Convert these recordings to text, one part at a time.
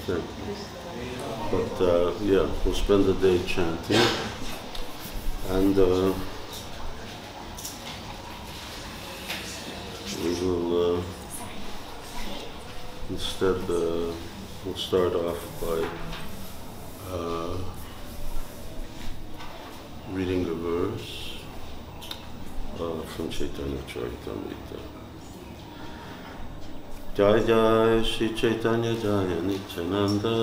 Thank you. But yeah, we'll spend the day chanting, and we will instead we'll start off by reading a verse from Chaitanya Charitamrita. Jaya Jaya Shri Chaitanya Jaya Nityananda.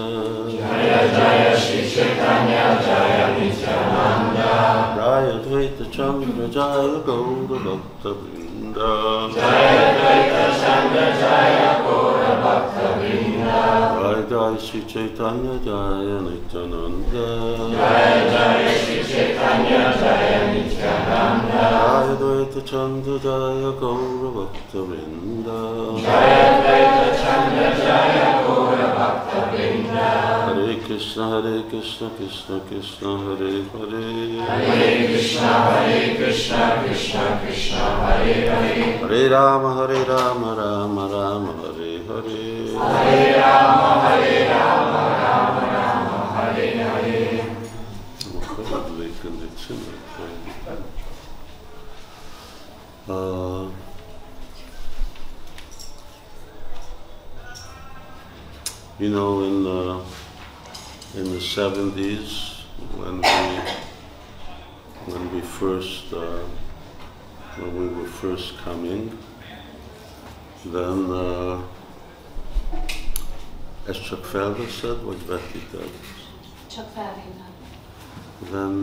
Jaya Jaya Shri Chaitanya Jaya Nityananda. Jaya Dvaita Chandra Jaya Gaura Bhakta Vrinda. Jaya Dvaita Chandra Jaya Gaura Bhakta Vrinda. Jaya Jaya Shri Chaitanya Jaya Nityananda. Jaya Jaya Shri Chaitanya Jaya Nityananda. Jaya Dvaita Chandra Jaya Gaura Bhakta Vrinda. Jaya Dvaita Chandra Jaya Gaura Bhakta Vrinda. Hare Krishna Krishna Krishna Hare Hare. Hare Krishna Krishna Krishna Hare Hare. Hare Rama Rama Rama Hare Hare. Hare Rama Rama Hare Hare. You know, in the 70s, when we were first coming, then as Chuck Felder said, what Betty said. Chuck Felder. Then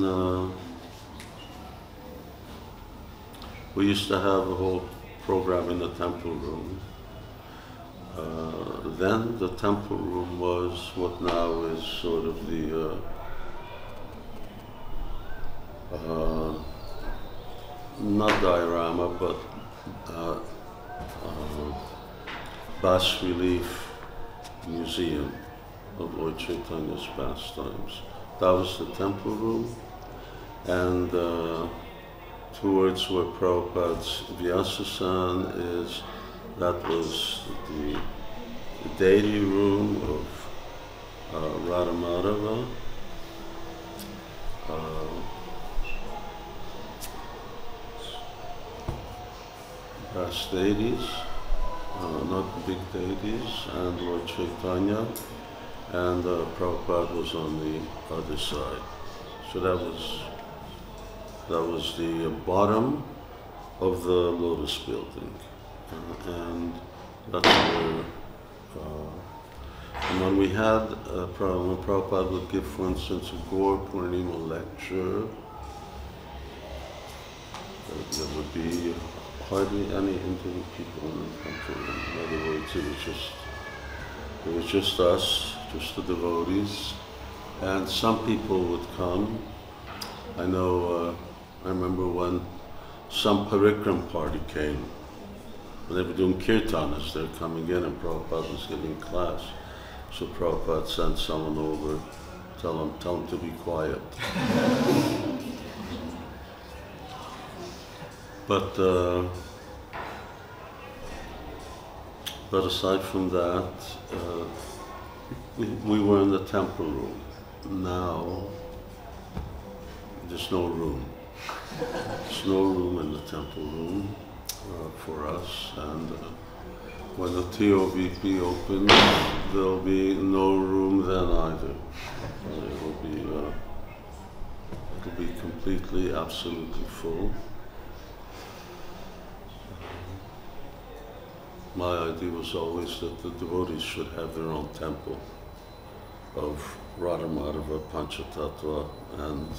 we used to have a whole program in the temple room. Then the temple room was what now is sort of the not diorama, but bas-relief museum of Lord Chaitanya's pastimes. That was the temple room, and towards where Prabhupada's Vyasasan is, that was the deity room of Radha-Madhava. Brass deities, not big deities, and Lord Chaitanya, and Prabhupada was on the other side. So that was the bottom of the Lotus building, and that's where. And when we had when Prabhupada would give, for instance, a Gaura-pūrṇimā lecture, there would be hardly any Indian people in the temple. In other words, it was just us, just the devotees, and some people would come. I know, I remember when some Parikram party came, when they were doing kirtanas, they were coming in and Prabhupada was giving class. So Prabhupada sent someone over, tell them to be quiet. But aside from that, we were in the temple room. Now, there's no room. There's no room in the temple room for us, and when the TOVP opens, there'll be no room then either. It'll be completely, absolutely full. My idea was always that the devotees should have their own temple of Radha-Madhava, Panchatattva, and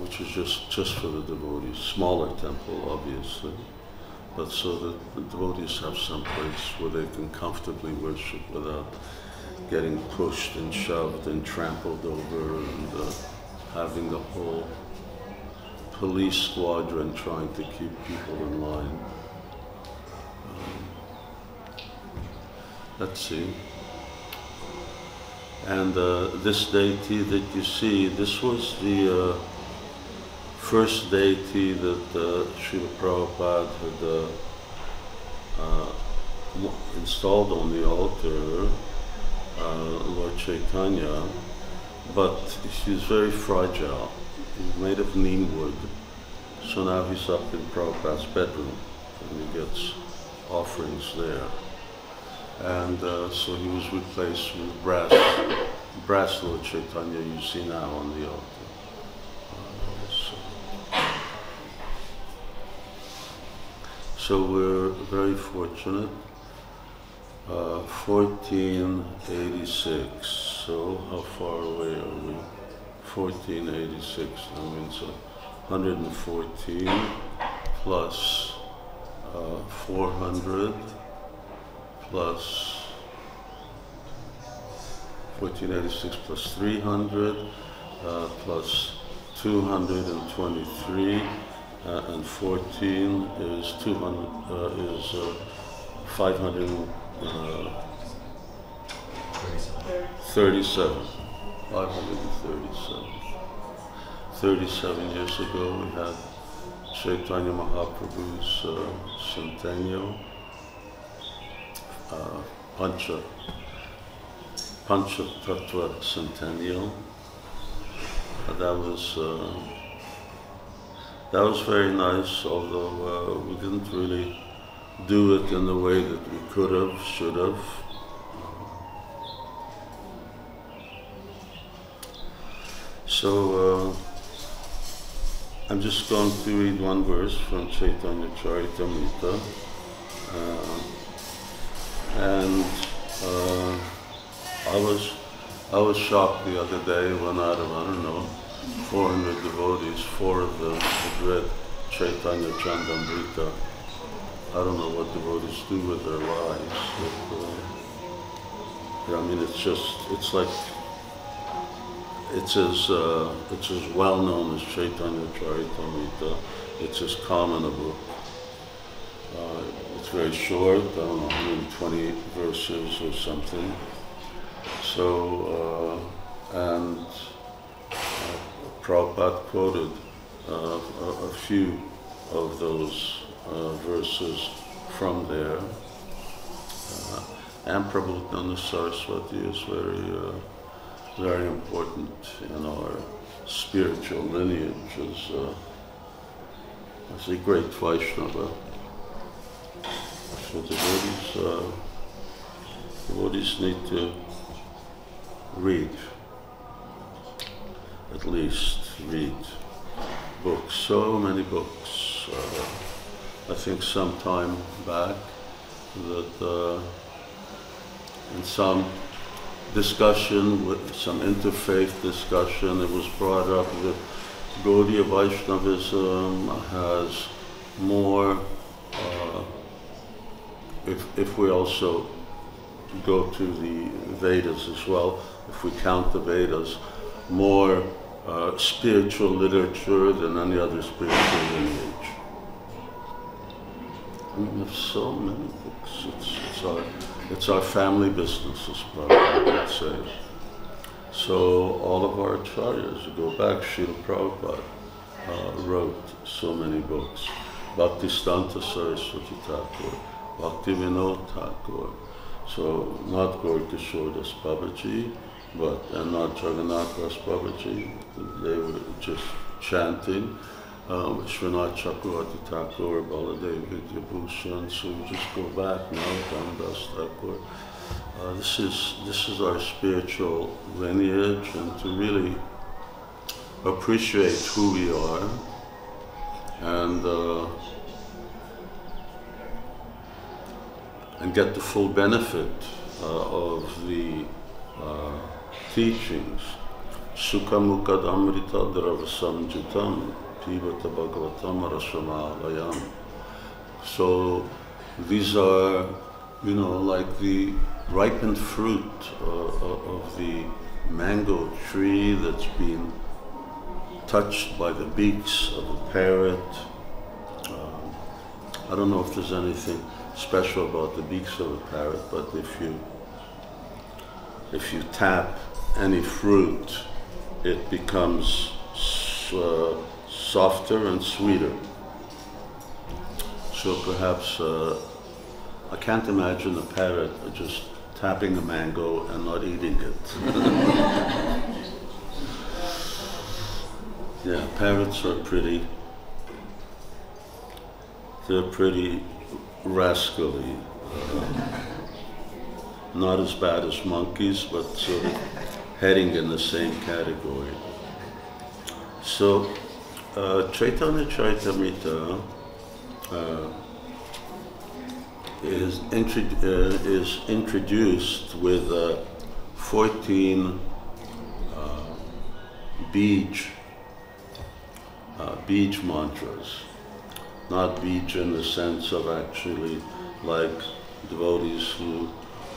which is just for the devotees. Smaller temple, obviously, but so that the devotees have some place where they can comfortably worship without getting pushed and shoved and trampled over, and having the whole police squadron trying to keep people in line. Let's see. And this deity that you see, this was the first deity that Srila Prabhupada had installed on the altar Lord Chaitanya, but he's very fragile. He's made of neem wood. So now he's up in Prabhupada's bedroom, and he gets offerings there. And so he was replaced with brass Lord Chaitanya you see now on the altar. So we're very fortunate. 1486. So how far away are we? 1486. That means 114 plus 400 plus 1486 plus 300 plus 223 and 14 is 200 is 537. 537. 37 years ago we had Chaitanya Mahaprabhu's centennial, Pancha Tattva centennial. That was very nice, although we didn't really do it in the way that we could have, should have. So I'm just going to read one verse from Chaitanya Charitamrita, and I was shocked the other day when out of, I don't know, 400 devotees, 4 of them had read Chaitanya Chandamrita. I don't know what devotees do with their lives, but I mean, it's like, it's as well known as Chaitanya Charitamrita. It's as common a book. It's very short, I don't know, 120 verses or something. So, and Prabhupada quoted a few of those verses from there. And Prabhupada Saraswati is very important in our spiritual lineage as a great Vaishnava. So devotees need to read, at least read books, so many books. I think some time back that in some discussion, with some interfaith discussion, it was brought up that Gaudiya Vaishnavism has more, if we also go to the Vedas as well, if we count the Vedas, more spiritual literature than any other spiritual lineage. We have so many books. It's our family business, as Prabhupada would say. So all of our acharyas, you go back, Srila Prabhupada wrote so many books. Bhaktisiddhanta Saraswati Thakur, Bhakti Vinod Thakur. So not Gaur Kishore Das Babaji, and not Jagannath Das Babaji. They were just chanting. Vishwanath Chakravarti Thakur, Baladev Vidyabhushan. So we just go back now, Dhammas Thakur. This is our spiritual lineage, and to really appreciate who we are, and get the full benefit of the teachings. Sukha Mukad Amrita Dravasamjitam Pibata Bhagavatam Rasāmṛta. So these are, like the ripened fruit of the mango tree that's been touched by the beaks of a parrot. I don't know if there's anything special about the beaks of a parrot, but if you tap any fruit, it becomes softer and sweeter. So perhaps I can't imagine a parrot just tapping a mango and not eating it. Yeah, parrots are pretty, they're pretty rascally. Not as bad as monkeys, but sort of heading in the same category. So, Chaitanya Charitamrita is introduced with 14 bij mantras. Not bij in the sense of actually like devotees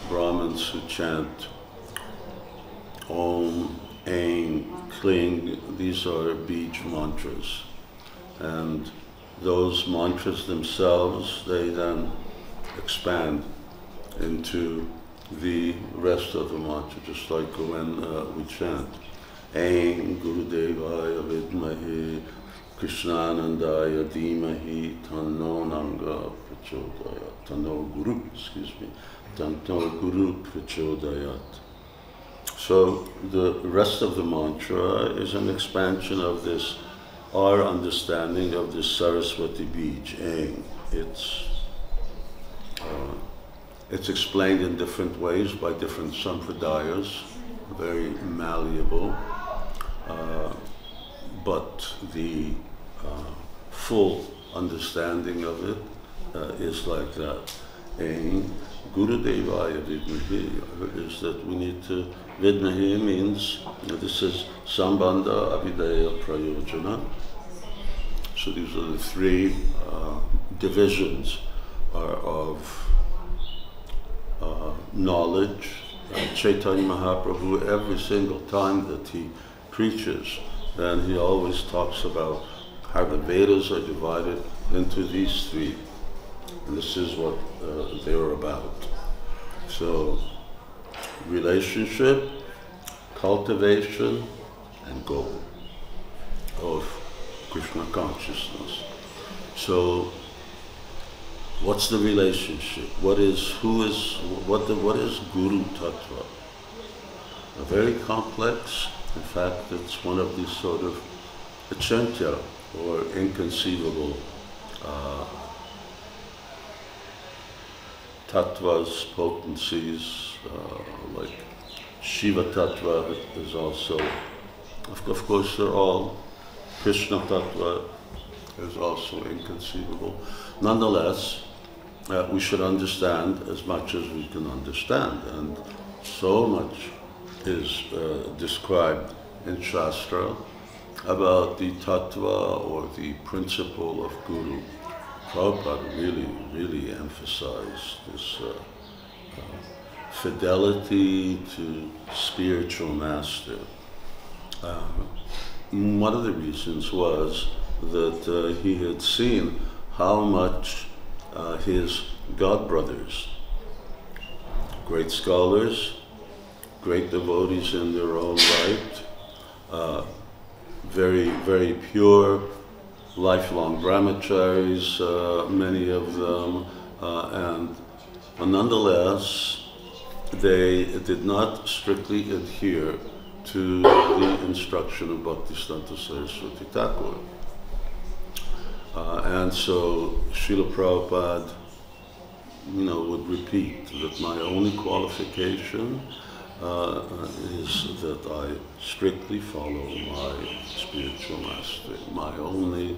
Brahmins who chant Om, Aim, Kling. These are bij mantras. And those mantras themselves, they then expand into the rest of the mantra, just like when we chant Aim Gurudevaya Vidmahi Krishnanandaya Dhimahi Tanno Nanga Prachodayat Tanno Guru Prachodayat. So the rest of the mantra is an expansion of this, our understanding of this Saraswati Bij, Aim. It's explained in different ways by different sampradayas, very malleable, but the full understanding of it is like that. Aim Gurudevaya Vidmahi is that we need to, Vidmahi means, this is Sambandha Avideya Prayojana. So these are the three divisions of knowledge. Chaitanya Mahaprabhu, every single time that he preaches, then he always talks about how the Vedas are divided into these three. And this is what they're about. So, relationship, cultivation, and goal of Krishna consciousness. So, what's the relationship? What is Guru Tattva? A very complex, in fact, it's one of these sort of achintya, or inconceivable tattvas, potencies, like Shiva Tattva is also, of course they're all, Krishna Tattva is also inconceivable. Nonetheless, we should understand as much as we can understand, and so much is described in Shastra about the tattva or the principle of Guru. Prabhupada really emphasized this fidelity to spiritual master. One of the reasons was that he had seen how much his godbrothers, great scholars, great devotees in their own right, very, very pure, lifelong brahmacharis, many of them, and nonetheless, they did not strictly adhere to the instruction of Bhaktisiddhanta Saraswati Thakur. And so Srila Prabhupada, would repeat that my only qualification is that I strictly follow my spiritual master. My only,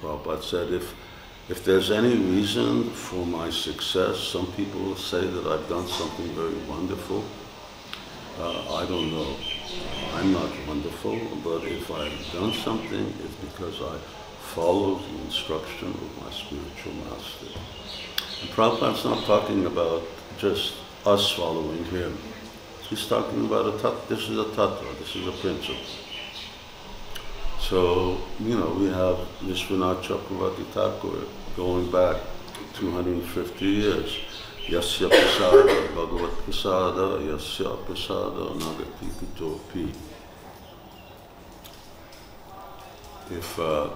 Prabhupada said, if there's any reason for my success, some people will say that I've done something very wonderful. I don't know. I'm not wonderful, but if I've done something, it's because I follow the instruction of my spiritual master. And Prabhupada's not talking about just us following him. He's talking about this is a tattva, this is a principle. So, we have Vishwanath Chakravarti Thakur going back 250 years. Yasya prasada, Bhagavat prasada, yasya prasada, nagati kutopi. If you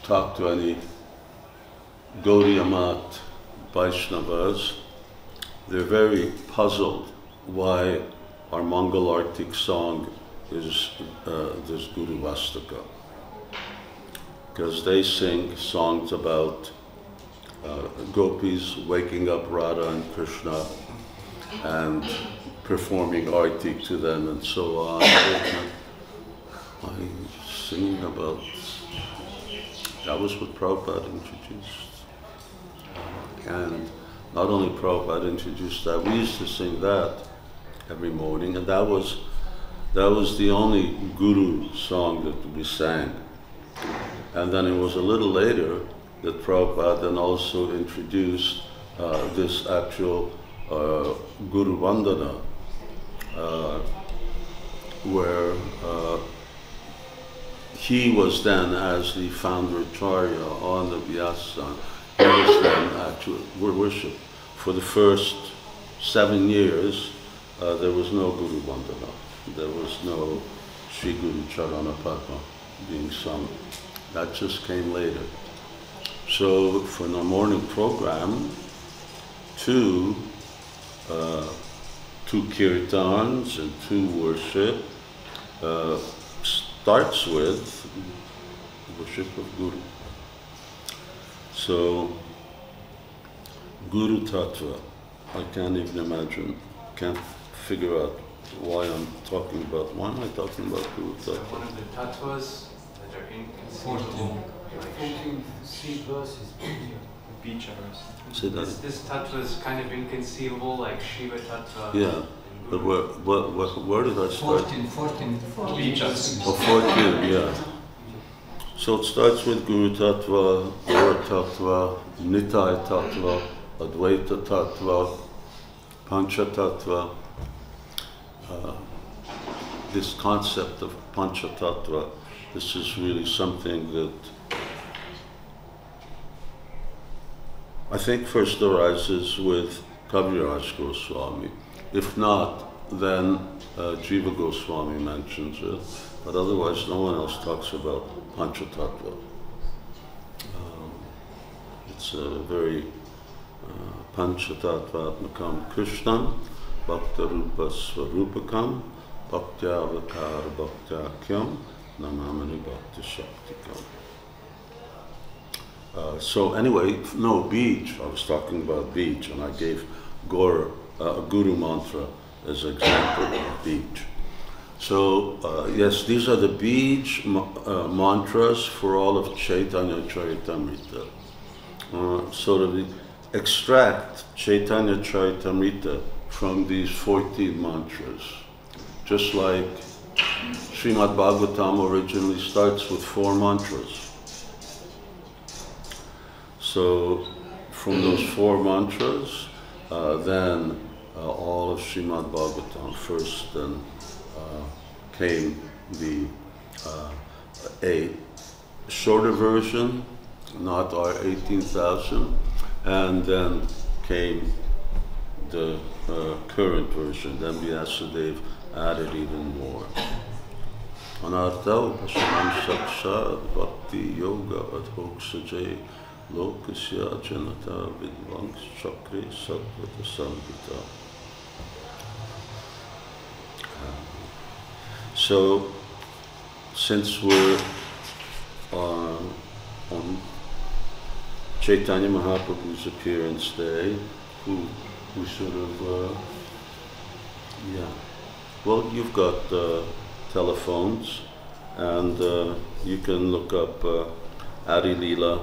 talk to any Gaudiya Math Vaishnavas, they're very puzzled why our Mangal Artik song is this Guru Vastaka. Because they sing songs about gopis waking up Radha and Krishna and performing artik to them and so on. I'm singing about, that was what Prabhupada introduced. And not only Prabhupada introduced that, we used to sing that every morning, and that was the only Guru song that we sang. And then it was a little later that Prabhupada then also introduced this actual Guru Vandana, where he was then, as the founder Acharya on the Vyasa, he was then actually worship. For the first 7 years, there was no Guru Vandana. There was no Sri Guru Charana Padma being sung. That just came later. So for the morning program, two kirtans and two worship starts with worship of Guru. So Guru Tattva, I can't even imagine, can't figure out why I'm talking about. Why am I talking about Guru Tattva? One of the tattvas that are inconceivable. 14 C verses. Beach Say that. This tattva is kind of inconceivable, like Shiva tattva. Yeah, but where did I start? 14 Beaches. Oh, 14, yeah. So it starts with Guru Tattva, Gaura Tattva, Nitai Tattva, Advaita Tattva, Pancha Tattva. This concept of Pancha Tattva, this is really something that I think first arises with Kaviraj Goswami. If not, then Jiva Goswami mentions it, but otherwise no one else talks about Panchatattva. It's a very Panchatattva-atmakam Krishnam, Bhakta-rupa Svarupakam, Bhaktya-avakar Bhaktyākyam, Namamani Bhakti-shaktikam. So anyway, no, beach, I was talking about beach, and I gave Guru mantra as an example of beach. So yes, these are the beach mantras for all of Chaitanya Charitamrita. So that we extract Chaitanya Charitamrita from these 14 mantras. Just like Srimad Bhagavatam originally starts with 4 mantras. So from those 4 mantras, then all of Srimad Bhagavatam first, then came a shorter version, not our 18,000, and then came the current version. Then Vyasadeva added even more. Anartha upashanam sakshad bhakti yoga adhoksajay lokasya janata vidvanks chakri satvata samhita. So, since we're on Chaitanya Mahaprabhu's appearance day, who sort of, well, you've got telephones, and you can look up Adi Leela,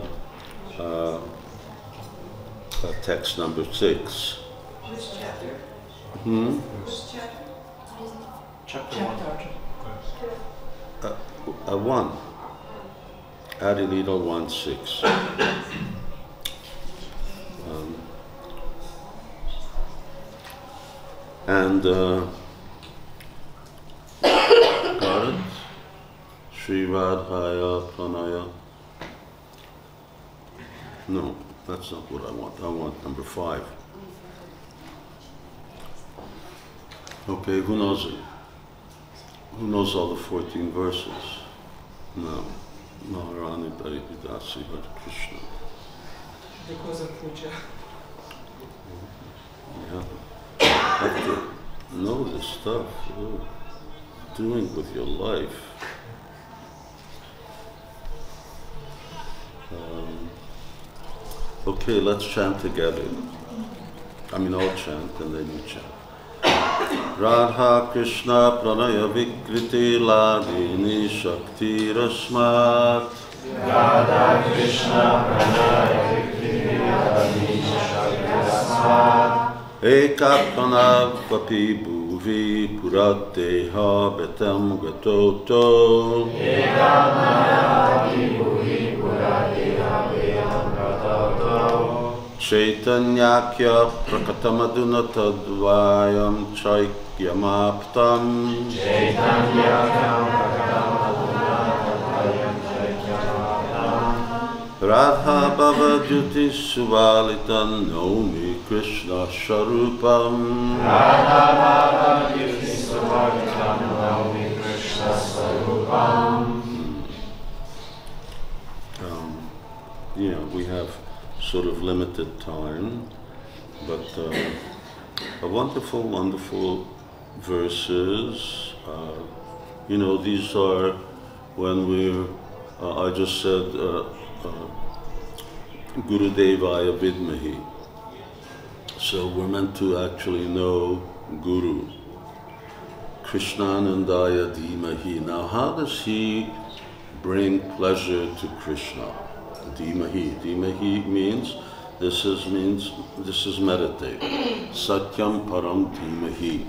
text number 6. Which chapter? Which chapter? Chapter 1. 1. Adi Leela 1:6. And got it? Sri Radhaya Pranaya. No, that's not what I want. I want number 5. Okay, who knows it? Who knows all the 14 verses? No. Maharani Paridasi Hare Krishna. Because of Kuñja. Yeah. stuff doing with your life. Okay, let's chant together. I mean, all chant and then you chant. Radha Krishna Pranaya Vikriti Ladini Shakti Rasmat. Radha Krishna Pranaya Vikriti Ladini Shakti Rasmat. Ekapanav Vapi Bhuvi Purateha Betam Gatoto. Ekapanav Vapi Bhuvi Purateha Betam Gatoto. Chaitanyakya Prakatamaduna Tadvayam Chaikyamaptam. Chaitanyakya Prakatamaduna Tadvayam Chaikyamaptam. Radha Bhava Jyoti Suvalitan Nomi Krishna Sharupam. Radha Bhava Jyoti Suvalitan Nomi Krishna Swarupam. We have sort of limited time, but wonderful, wonderful verses. These are when we're, I just said, Guru Devaya Vidmahi. So we're meant to actually know Guru. Krishnanandaya Dhimahi. Now how does he bring pleasure to Krishna? Dhimahi. Dhimahi means this is meditate. Satyam Param Dhimahi.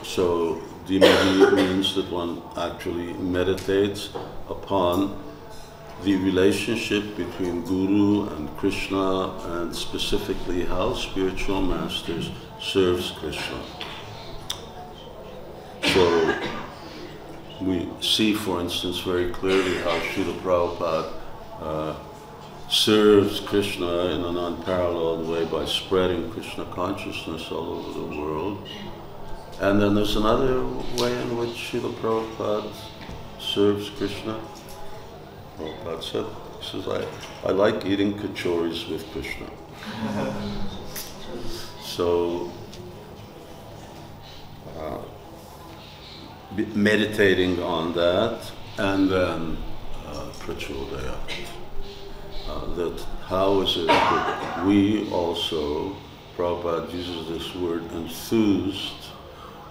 So Dhimahi means that one actually meditates upon the relationship between Guru and Krishna, and specifically how spiritual masters serves Krishna. So we see, for instance, very clearly how Srila Prabhupada serves Krishna in an unparalleled way by spreading Krishna consciousness all over the world. And then there's another way in which Srila Prabhupada serves Krishna. Prabhupada said, he says, I like eating kachoris with Krishna. So, meditating on that, and then prachodaya. That how is it that we also, Prabhupada uses this word enthused,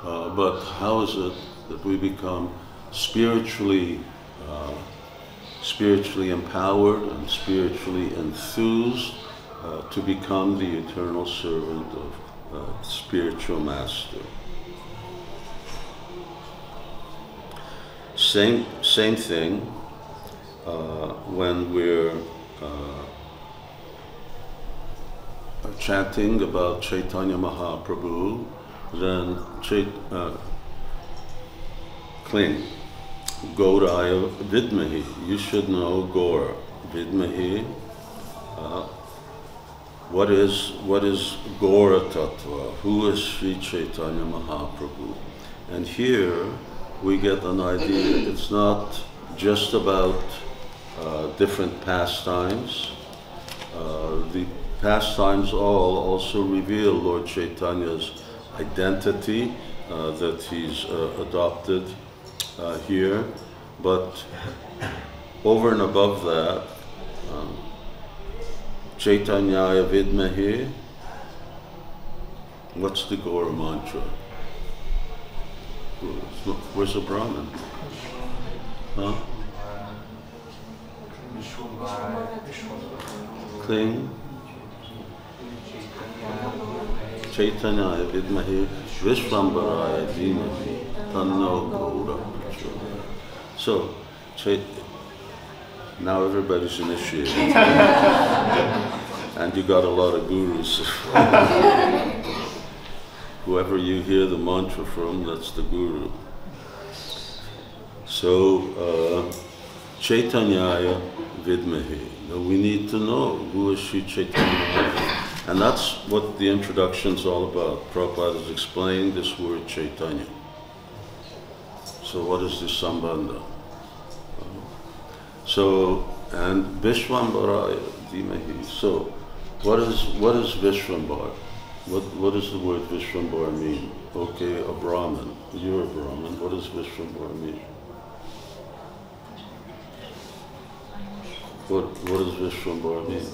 but how is it that we become spiritually empowered and spiritually enthused to become the eternal servant of spiritual master? Same thing when we're chanting about Chaitanya Mahaprabhu, then cling. Gauraya Vidmahi. You should know Gaura. Vidmahi. What is Gaura Tattva? Who is Sri Chaitanya Mahaprabhu? And here we get an idea. It's not just about different pastimes. The pastimes all also reveal Lord Chaitanya's identity that he's adopted here, but over and above that, Chaitanyaya Vidmahi. What's the Gaura mantra? Where's the Brahmin? Huh? Cling. Chaitanyaya Vidmahi Vishvambaraya Dhimahi Tanno Gaura-pūrṇimā. So, now everybody's initiated. And you got a lot of gurus. Whoever you hear the mantra from, that's the guru. So, Chaitanyaya Vidmahi. Now we need to know who is Sri Chaitanya. And that's what the introduction's all about. Prabhupada is explaining this word Chaitanya. So what is the Sambandha? So, and Vishvambaraya Dhimahi. So, what is Vishvambar? What does the word Vishwambara mean? Okay, a Brahmin. You're a Brahmin. What does Vishwambara mean? What does Vishwambara mean?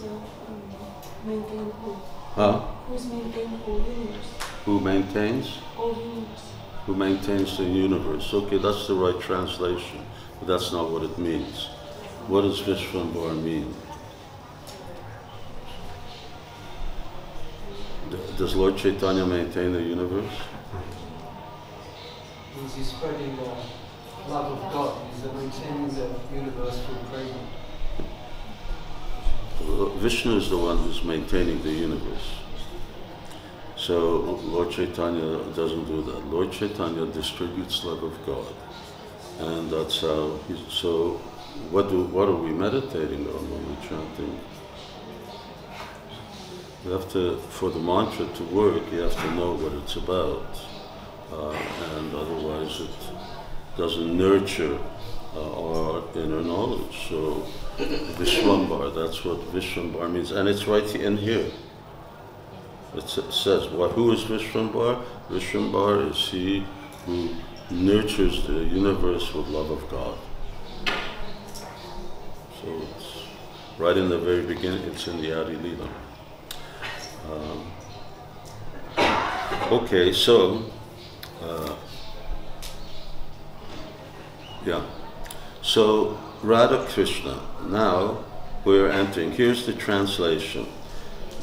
Maintain who? Huh? Who's maintaining whole universe? Who maintains? Whole universe. Who maintains the universe. Okay, that's the right translation, but that's not what it means. What does Vishwambara mean? Does Lord Chaitanya maintain the universe? Means he's spreading the love of God. He's maintaining the universe through prema. Vishnu is the one who's maintaining the universe. So Lord Chaitanya doesn't do that. Lord Chaitanya distributes love of God. And that's how so what are we meditating on when we're chanting? You have to, for the mantra to work, you have to know what it's about. And otherwise it doesn't nurture our inner knowledge. So Vishwambara, that's what Vishwambara means. And it's right in here. It says, who is Vishwambara? Vishwambara is he who nurtures the universe with love of God. So it's right in the very beginning, it's in the Adi Lila. Okay, so, so Radha Krishna, now we're entering, here's the translation.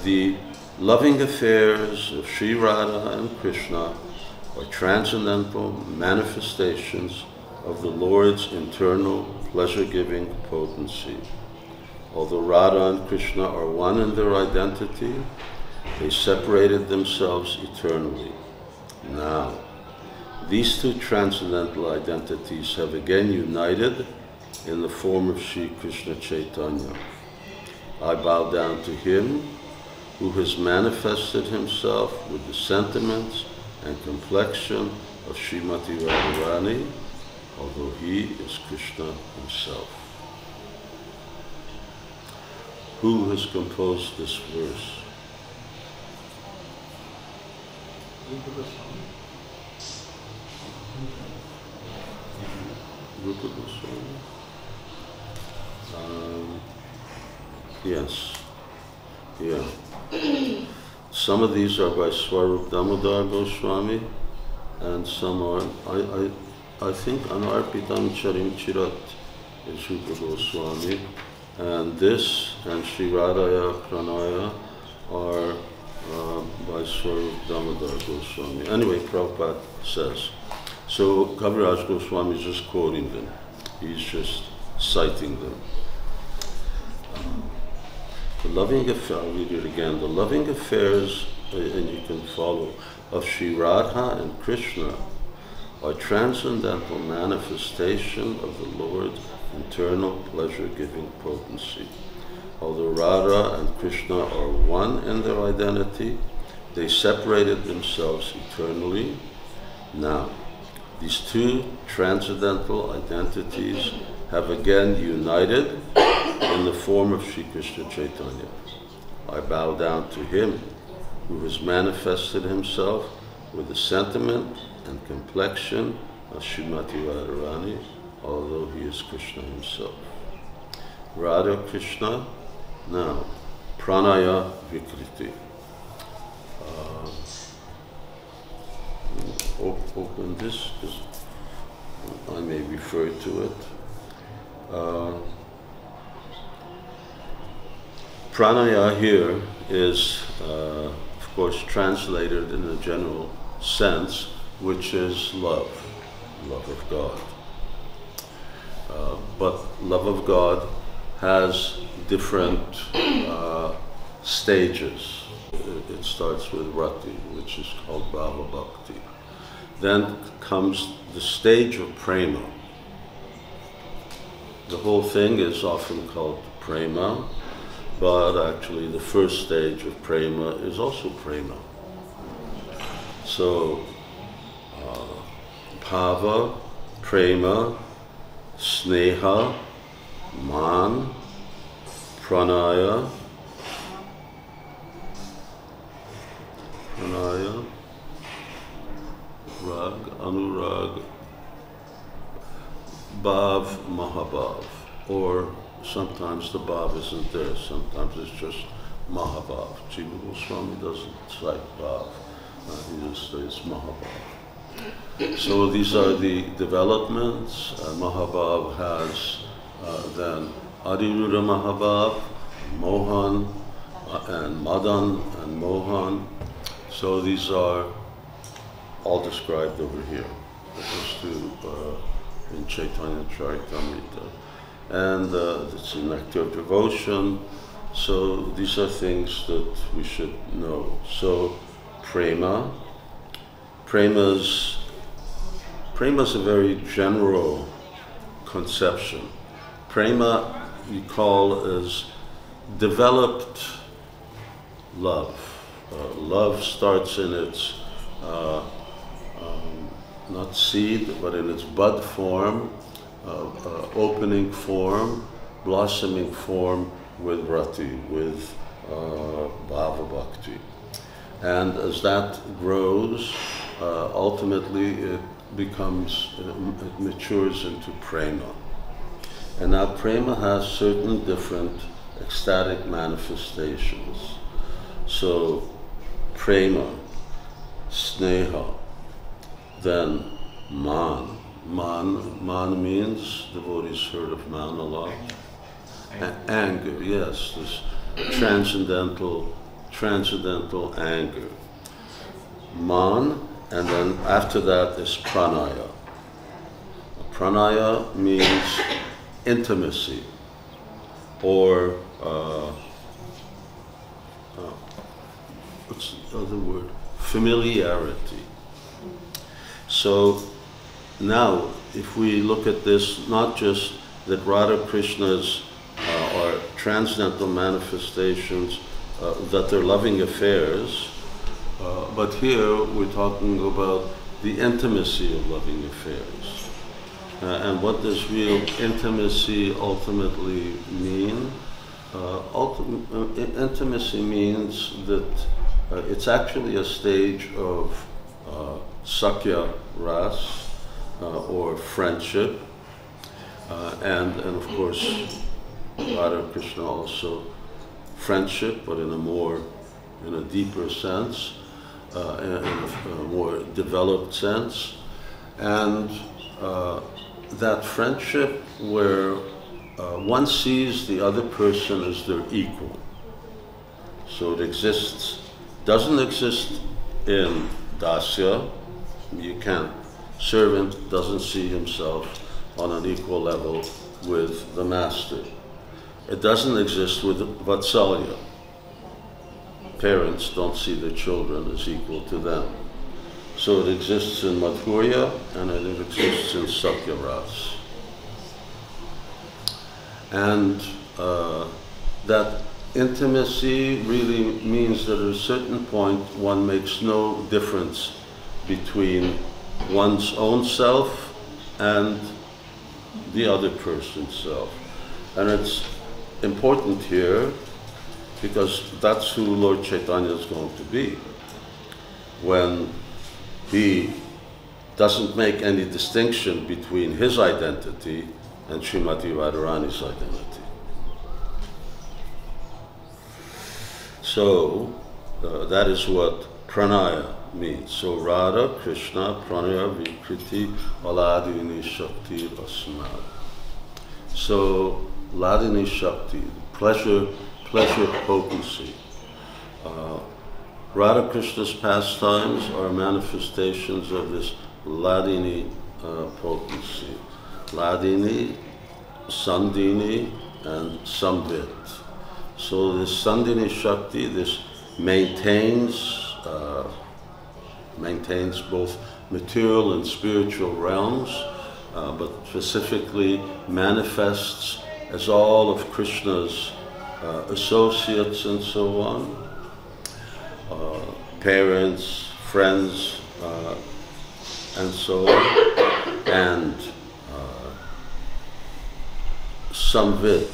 The loving affairs of Sri Radha and Krishna are transcendental manifestations of the Lord's internal pleasure-giving potency. Although Radha and Krishna are one in their identity, they separated themselves eternally. Now, these two transcendental identities have again united in the form of Sri Krishna Chaitanya. I bow down to him who has manifested himself with the sentiments and complexion of Srimati Radharani, although he is Krishna himself. Who has composed this verse? Rupa Goswami. Yes. Yeah. Some of these are by Swarup Damodar Goswami, and some are, I think, Anarpitam Charim Chirat is Rupa Goswami, and this and Sri Radhaya Pranaya are by Swarup Damodar Goswami. Anyway, Prabhupada says. So Kaviraj Goswami is just quoting them. He's just citing them. The loving affair, I'll read it again. The loving affairs, and you can follow, of Sri Radha and Krishna are transcendental manifestation of the Lord's internal pleasure-giving potency. Although Radha and Krishna are one in their identity, they separated themselves eternally. Now, these two transcendental identities have again united in the form of Sri Krishna Chaitanya. I bow down to him who has manifested himself with the sentiment and complexion of Srimati Radharani, although he is Krishna himself. Radha Krishna, now, Pranaya Vikriti. Open this, because I may refer to it. Pranaya here is, of course, translated in a general sense, which is love of God. But love of God has different stages. It starts with rati, which is called bhava bhakti. Then comes the stage of prema. The whole thing is often called prema, but actually the first stage of prema is also prema. So, bhava, prema, sneha, man, pranaya, pranaya, rag, anurag, bhav, mahabhav. Or sometimes the bhav isn't there, sometimes it's just mahabhav. Jiva Swami doesn't cite bhav, he just says mahabhav. So these are the developments. Mahabhav has then Adiruddha Mahabhav, Mohan, and Madan and Mohan. So these are all described over here. Just in Chaitanya Charitamrita. And it's a nectar of devotion. So these are things that we should know. So prema. Prema's a very general conception. Prema you call as developed love. Love starts in its not seed, but in its bud form, opening form, blossoming form with rati, with bhava bhakti. And as that grows, ultimately it matures into prema. And now prema has certain different ecstatic manifestations. So prema, sneha, then man. Man means, devotees heard of man a lot. Anger, yes, this transcendental anger. Man, and then after that is pranaya. Pranaya means intimacy, or what's the other word? Familiarity. So now, if we look at this, not just that Radha Krishna's are transcendental manifestations, that they're loving affairs, but here we're talking about the intimacy of loving affairs. And what does real intimacy ultimately mean? Intimacy means that it's actually a stage of sakya ras, or friendship, and of course Radha Krishna also friendship, but in a deeper sense, in a more developed sense, and that friendship where one sees the other person as their equal. So it doesn't exist in dasya. You can't. Servant doesn't see himself on an equal level with the master. It doesn't exist with vatsalya. Parents don't see their children as equal to them. So it exists in madhurya and it exists in sakya ras. And that intimacy really means that at a certain point one makes no difference between one's own self and the other person's self. And it's important here because that's who Lord Chaitanya is going to be. When he doesn't make any distinction between his identity and Srimati Radharani's identity. So that is what pranaya means. So Radha, Krishna, pranaya, vikriti, aladini shakti asmad. So ladini shakti, pleasure potency. Radha Krishna's pastimes are manifestations of this ladini potency. Ladini, Sandini, and Samvit. So this Sandini Shakti, this maintains both material and spiritual realms, but specifically manifests as all of Krishna's associates and so on, parents, friends, and so on, and Samvit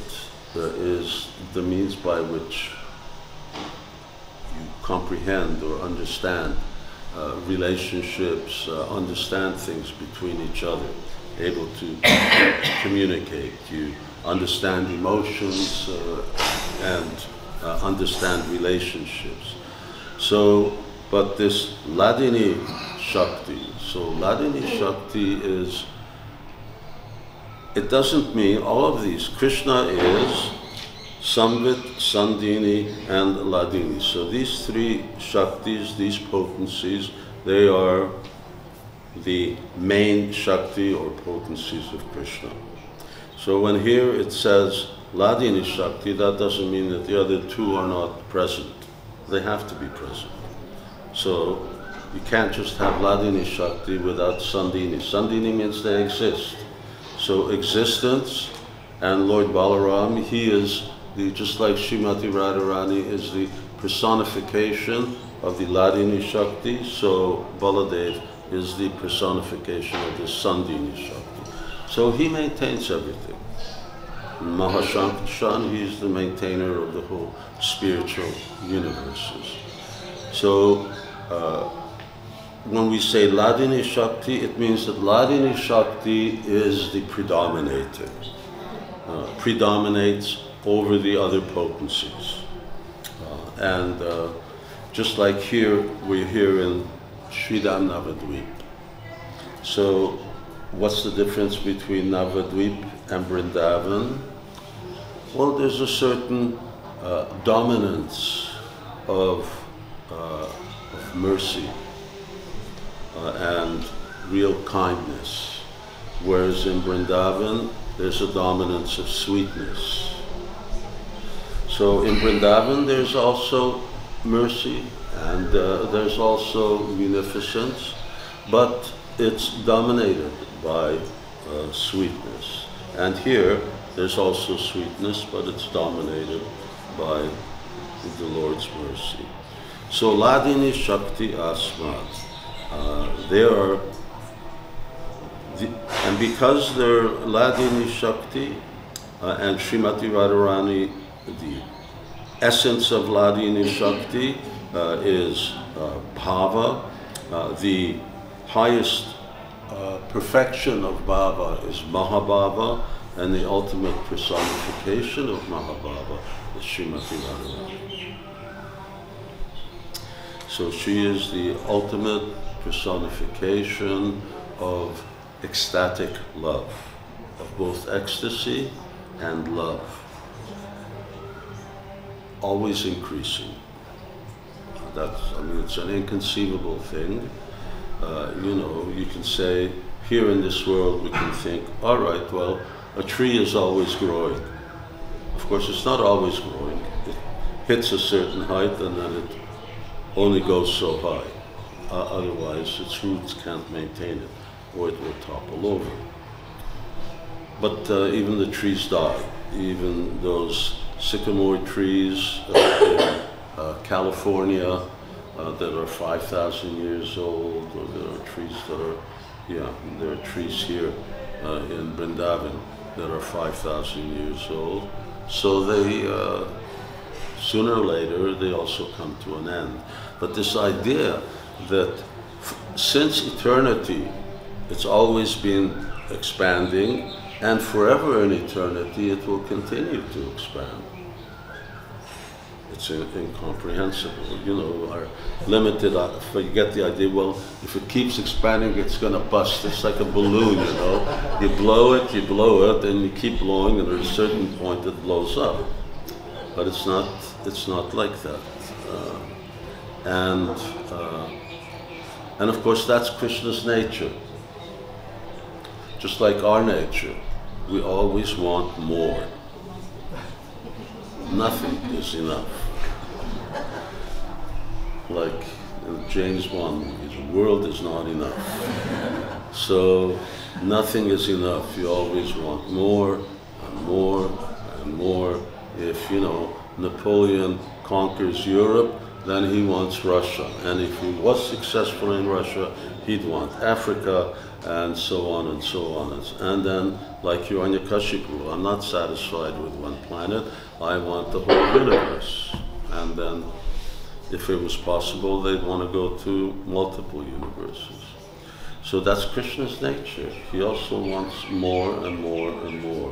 is the means by which you comprehend or understand relationships, understand things between each other, able to communicate. You understand emotions and understand relationships. So, but this Hladini Shakti, so Hladini Shakti is, it doesn't mean all of these. Krishna is Samvit, Sandhini, and Hladini. So these three Shaktis, these potencies, they are the main Shakti or potencies of Krishna. So when here it says Hladini Shakti, that doesn't mean that the other two are not present. They have to be present. So you can't just have Hladini Shakti without Sandhini. Sandhini means they exist. So existence, and Lord Balaram, he is just like Srimati Radharani is the personification of the Hladini Shakti, so Baladev is the personification of the Sandhini Shakti. So he maintains everything. Mahashankarshan, he is the maintainer of the whole spiritual universes. So when we say Hladini Shakti, it means that Hladini Shakti is the predominator, predominates over the other potencies. And just like here, we're here in Sridham Navadvip. So what's the difference between Navadvip and Vrindavan? Well, there's a certain dominance of mercy and real kindness, whereas in Vrindavan, there's a dominance of sweetness. So in Vrindavan, there's also mercy and there's also munificence, but it's dominated by sweetness. And here, there's also sweetness, but it's dominated by the Lord's mercy. So Hladini Shakti Asmat, they are, and because they're Hladini Shakti and Srimati Radharani, the essence of Hladini Shakti is Bhava. The highest perfection of Bhava is Mahabhava, and the ultimate personification of Mahabhava is Srimati Radharani. So she is the ultimate personification of ecstatic love, of both ecstasy and love, always increasing. It's an inconceivable thing. You know, you can say, here in this world we can think, all right, well, a tree is always growing. Of course, it's not always growing. It hits a certain height and then it only goes so high. Otherwise, its roots can't maintain it, or it will topple over. But even the trees die. Even those sycamore trees in California that are 5,000 years old, or there are trees that are, there are trees here in Vrindavan that are 5,000 years old. So they, sooner or later, they also come to an end. But this idea that since eternity, it's always been expanding, and forever in eternity, it will continue to expand. It's incomprehensible. You know, our limited, if you get the idea, well, if it keeps expanding, it's going to bust. It's like a balloon, you know. You blow it, and you keep blowing, and at a certain point it blows up. But it's not like that. And of course, that's Krishna's nature. Just like our nature, we always want more. Nothing is enough. Like in James Bond movie, the world is not enough. So nothing is enough. You always want more and more and more. If, you know, Napoleon conquers Europe, then he wants Russia. And if he was successful in Russia, he'd want Africa, and so on and so on. And then, like Hiranyakashipu, I'm not satisfied with one planet, I want the whole universe. And then if it was possible, they'd want to go to multiple universes. So that's Krishna's nature. He also wants more and more and more,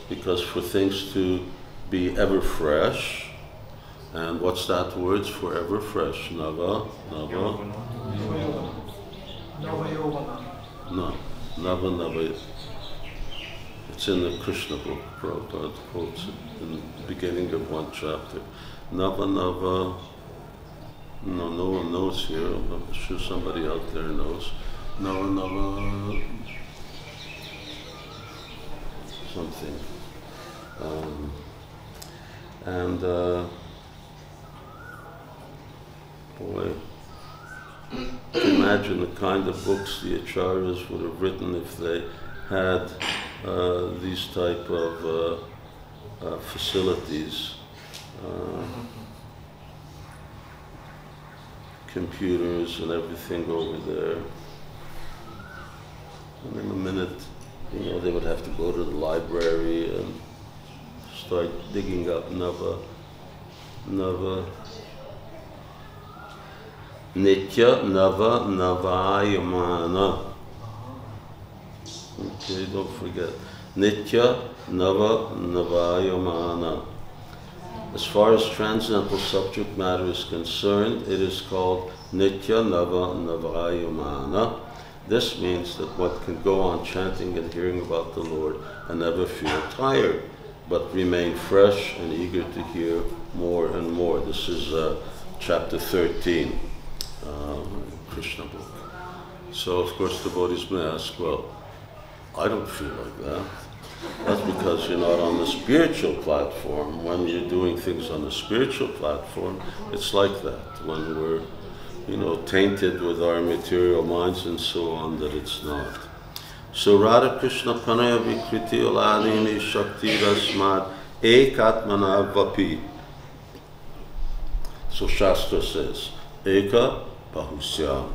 because for things to be ever fresh, and what's that word for ever fresh? Nava, Nava? No, Nava, Nava. It's in the Krishna book, Prabhupada quotes it in the beginning of one chapter. Nava, Nava. No, no one knows here. I'm sure somebody out there knows. Nava, Nava. Something. Boy, imagine the kind of books the acharyas would have written if they had these type of facilities, computers and everything over there. And in a minute, they would have to go to the library and start digging up Nava, Nitya, Nava, Navayamana. Okay, don't forget. Nitya, Nava, Navayamana. As far as transcendental subject matter is concerned, it is called Nitya, Nava, Navayamana. This means that one can go on chanting and hearing about the Lord and never feel tired, but remain fresh and eager to hear more and more. This is chapter 13, Krishna book. So of course devotees may ask, well, I don't feel like that. That's because you're not on the spiritual platform. When you're doing things on the spiritual platform, it's like that. When we're tainted with our material minds and so on, that it's not. So Radha Krishna Panaya Vikriti Oladini Shakti Rasmad Ekatmana Vapi. So Shastra says, Eka Bahusyam.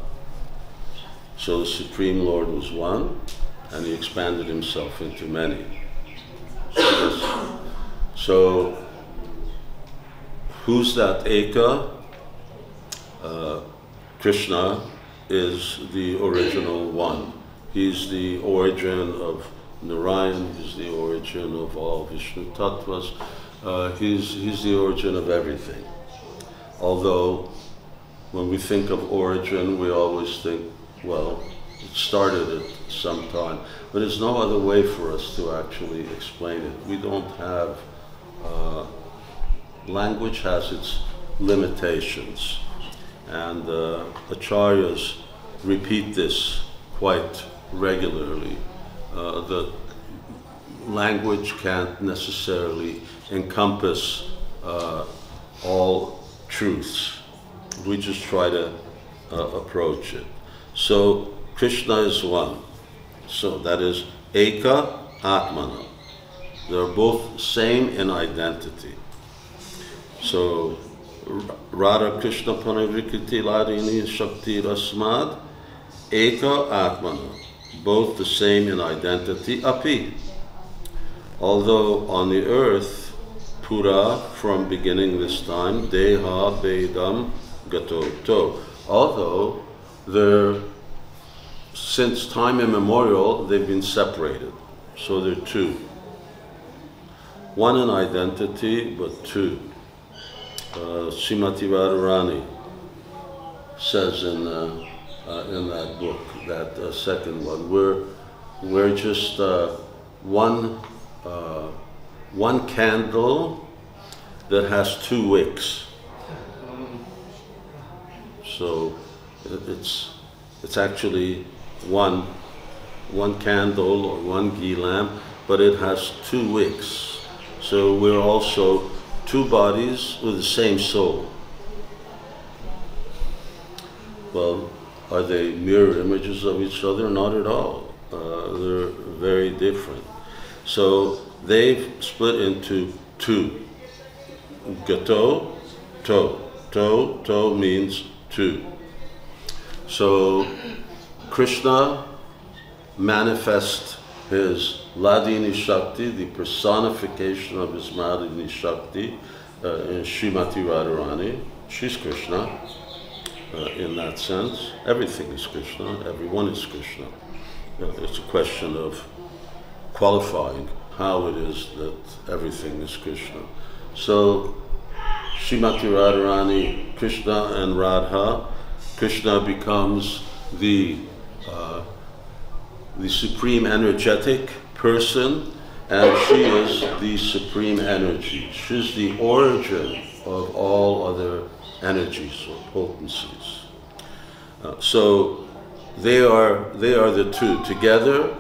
So the Supreme Lord was one, and he expanded himself into many. So who's that Eka? Krishna is the original one. He's the origin of Narayan, he's the origin of all Vishnu Tattvas, he's the origin of everything. Although, when we think of origin, we always think, well, it started at some time. But there's no other way for us to actually explain it. We don't have, language has its limitations. And acharyas repeat this quite regularly. The language can't necessarily encompass all truths. We just try to approach it. So Krishna is one. So that is Eka Atmana. They're both same in identity. So Radha Krishna Panavikriti Ladini Shakti Rasmad Eka Atmana. Both the same in identity, api. Although on the earth, Pura, from beginning this time, Deha Bedam Gato To. Although since time immemorial, they've been separated. So they're two. One in identity, but two. Srimati Radharani says in that book, that second one, we're just one candle that has two wicks. So it's actually one candle or one ghee lamp, but it has two wicks. So we're also two bodies with the same soul. Well, are they mirror images of each other? Not at all. They're very different. So they've split into two. Gato, to. To means two. So Krishna manifests his Ladini Shakti, the personification of his Ladini Shakti, in Srimati Radharani, she's Krishna in that sense. Everything is Krishna, everyone is Krishna. It's a question of qualifying how it is that everything is Krishna. So, Srimati Radharani, Krishna and Radha, Krishna becomes the supreme energetic person, and she is the supreme energy. She's the origin of all other energies or potencies. So they are the two. Together,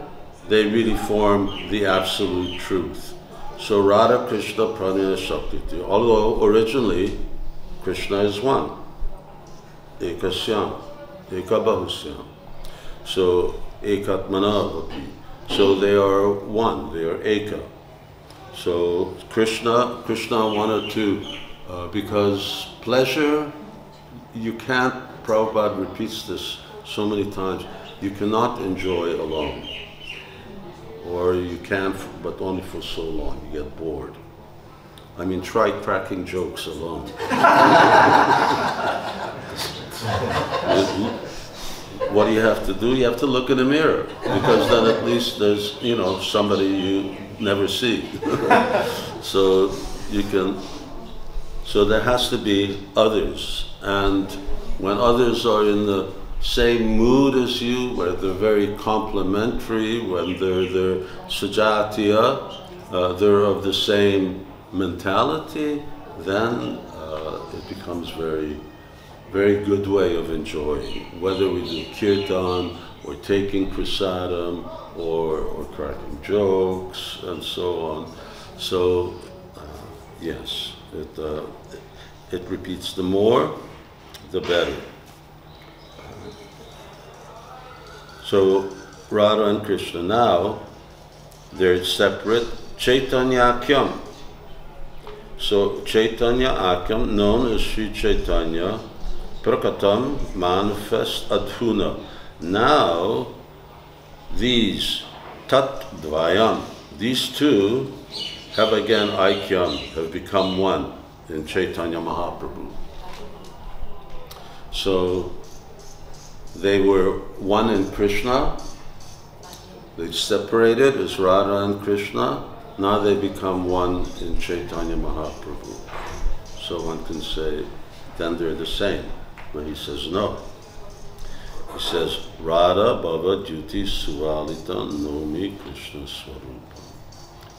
they really form the absolute truth. So Radha Krishna Pranaya Shakti. Although originally Krishna is one. Ekasyam, Ekabahusyam. So Ekatmanavapi. So they are one, they are Eka. So Krishna wanted to, because pleasure, you can't, Prabhupada repeats this so many times, you cannot enjoy alone. Or you can, but only for so long, you get bored. I mean, try cracking jokes alone. What do you have to do? You have to look in the mirror, because then at least there's, somebody you never see. So you can, so there has to be others. And when others are in the same mood as you, where they're very complementary, when they're sajatiya, they're of the same mentality, then it becomes very, very good way of enjoying. Whether we do kirtan, or taking prasadam, or cracking jokes, and so on. So, yes, it repeats. The more, the better. So Radha and Krishna now, they're separate. Chaitanya Akyam. So Chaitanya Akyam, known as Sri Chaitanya, Prakatam, manifest adhuna. Now these Tat Dvayam, these two have again Aikyam, have become one in Chaitanya Mahaprabhu. So they were one in Krishna, they separated as Radha and Krishna, now they become one in Chaitanya Mahaprabhu. So one can say, then they're the same. But he says no. He says, Radha Bhava Duty Suvalita Nomi Krishna Swarupa.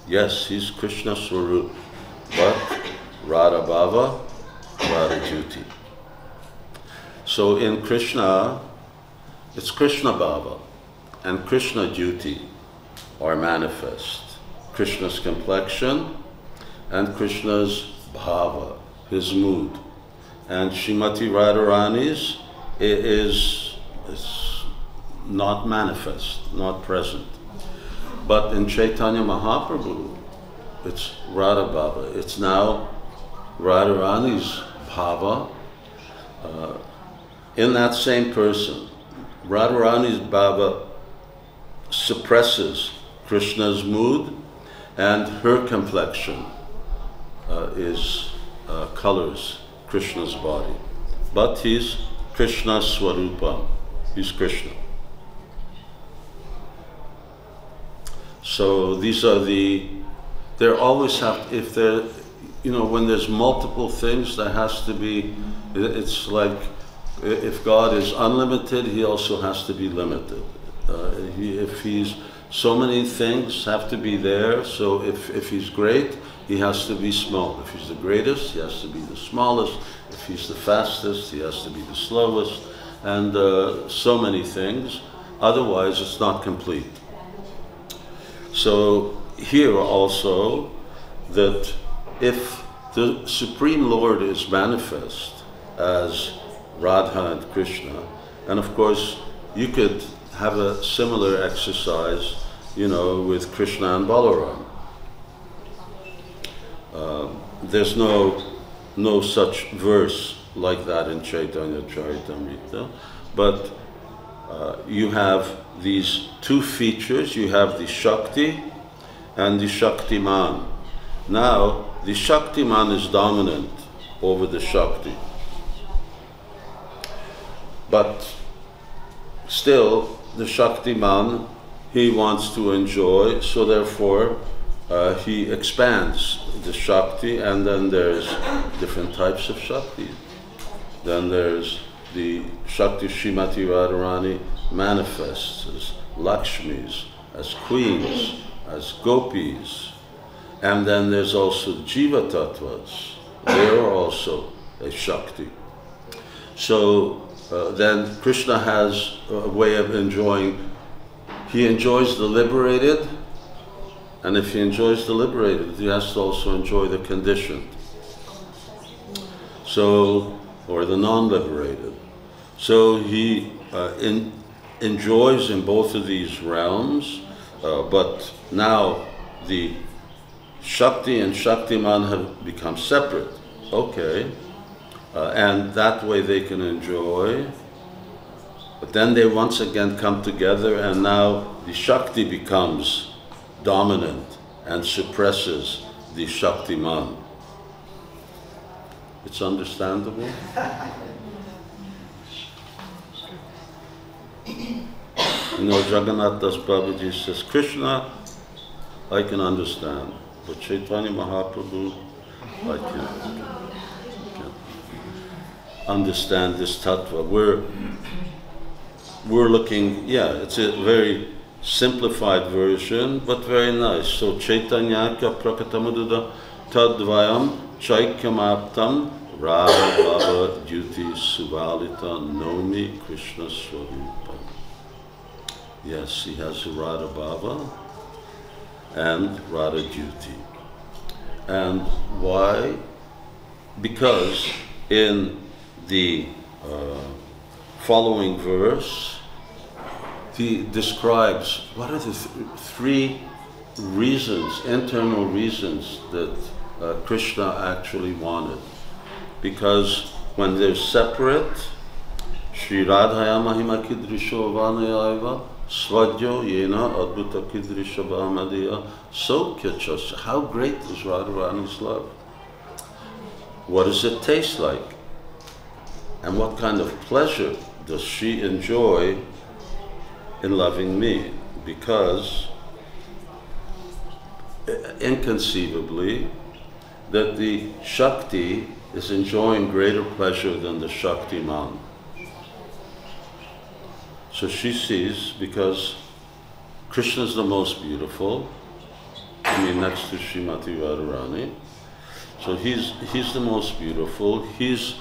Yes, he's Krishna Swarup, but Radha Bhava, Radha Duty. So in Krishna, it's Krishna Bhava and Krishna duty are manifest. Krishna's complexion and Krishna's bhava, his mood. And Srimati Radharani's is not manifest, not present. But in Chaitanya Mahaprabhu, it's Radha Bhava. It's now Radharani's bhava in that same person. Radharani's bhava suppresses Krishna's mood, and her complexion colors Krishna's body. But he's Krishna Swarupa. He's Krishna. So these are there always have, if there, when there's multiple things, there has to be, it's like, if God is unlimited, he also has to be limited. If he's, so many things have to be there, so if he's great, he has to be small. If he's the greatest, he has to be the smallest. If he's the fastest, he has to be the slowest. And so many things, otherwise it's not complete. So here also, that if the Supreme Lord is manifest as Radha and Krishna, and of course you could have a similar exercise, with Krishna and Balaram. There's no such verse like that in Chaitanya Charitamrita, but you have these two features. You have the Shakti and the Shaktiman. Now, the Shaktiman is dominant over the Shakti. but still the Shaktiman, he wants to enjoy, so therefore he expands the Shakti, and then there's different types of Shakti. Then there's the Shakti Srimati Radharani manifests as Lakshmis, as queens, as gopis. And then there's also Jiva Tattvas. They are also a Shakti. So then Krishna has a way of enjoying. He enjoys the liberated, and if he enjoys the liberated, he has to also enjoy the conditioned. So, or the non-liberated. So he enjoys in both of these realms, but now the Shakti and Shaktiman have become separate. Okay. And that way they can enjoy. But then they once again come together, and now the Shakti becomes dominant and suppresses the Shaktiman. It's understandable? You know, Jagannath Das Babaji says, Krishna, I can understand, but Chaitanya Mahaprabhu, I can't understand this tattva. We're looking, yeah, it's a very simplified version, but very nice. So Chaitanya ka prakatamadada tadvayam chaikyamaptam Radha Baba Duty Suvalita Nomi Krishna Swarupa. Yes, he has a Radha Baba and Radha Duty. And why? Because in the following verse, he describes what are the three reasons, internal reasons that Krishna actually wanted. Because when they're separate, Shri Radhaya Mahima Kidrisho Vanayaiva Svadyo Yena Adbhuta Kidrisha Bhamadya Sokyachas. How great is Radharani's love? What does it taste like? And what kind of pleasure does she enjoy in loving me? Because inconceivably that the Shakti is enjoying greater pleasure than the Shaktiman. So she sees, because Krishna is the most beautiful, I mean next to Srimati Radharani, so he's the most beautiful, he's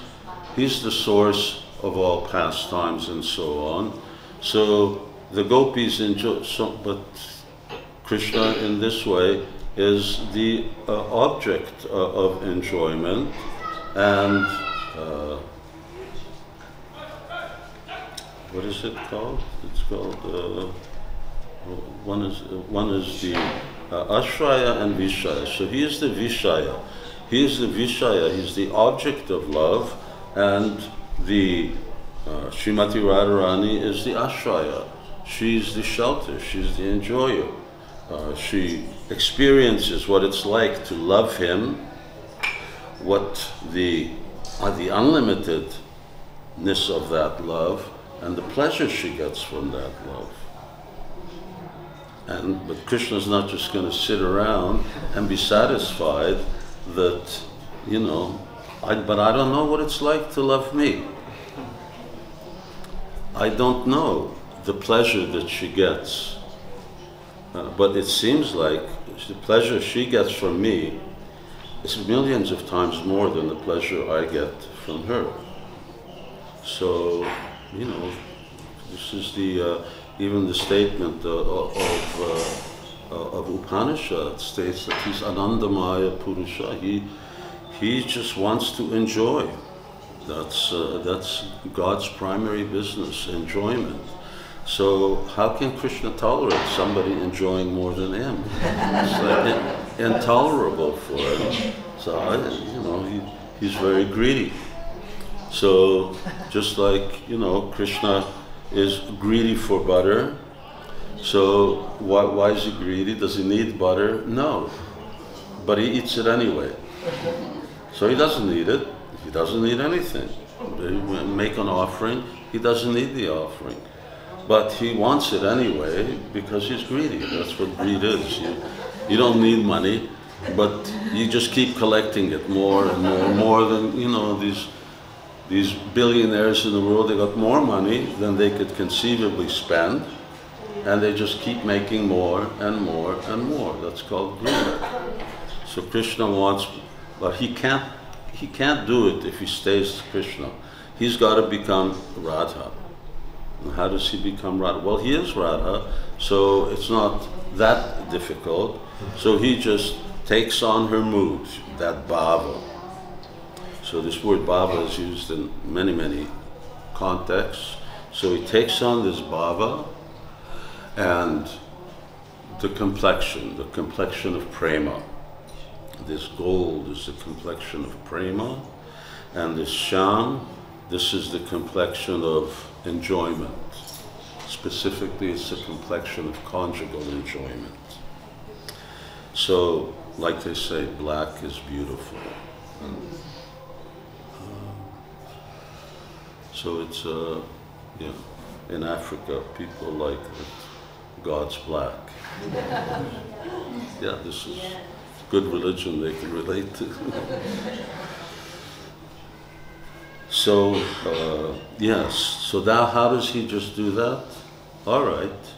the source of all pastimes and so on. So the gopis enjoy, but Krishna in this way is the object of enjoyment, and what is it called? It's called, one is the Ashraya and Vishaya. So he is the Vishaya. He is the Vishaya, he's the object of love, and the Srimati Radharani is the Ashraya. She's the shelter, she's the enjoyer. She experiences what it's like to love him, what the unlimitedness of that love, and the pleasure she gets from that love. But Krishna's not just going to sit around and be satisfied that, you know, but I don't know what it's like to love me. I don't know the pleasure that she gets. But it seems like the pleasure she gets from me is millions of times more than the pleasure I get from her. So, you know, this is the even the statement of Upanishad states that he's Anandamaya Purusha. He just wants to enjoy. That's God's primary business, enjoyment. So how can Krishna tolerate somebody enjoying more than him? It's like intolerable for him. So you know, he's very greedy. So just like, you know, Krishna is greedy for butter. So why is he greedy? Does he need butter? No. But he eats it anyway. So he doesn't need it. He doesn't need anything. They make an offering, He doesn't need the offering. But he wants it anyway because he's greedy. That's what greed is. You don't need money, but you just keep collecting it more and more than, you know, these billionaires in the world. They got more money than they could conceivably spend, and they just keep making more and more and more. That's called greed. So Krishna wants, but he can't do it if he stays Krishna. He's got to become Radha. And how does he become Radha? Well, he is Radha, so it's not that difficult. So he just takes on her mood, that bhava. So this word bhava is used in many, many contexts. So he takes on this bhava, and the complexion of prema. This gold is the complexion of prema, and this sham, this is the complexion of enjoyment. Specifically, it's the complexion of conjugal enjoyment. So, like they say, black is beautiful. And, so it's, yeah, in Africa, people like that God's black. Yeah, this is good religion they can relate to. So, yes, so now how does he just do that? All right,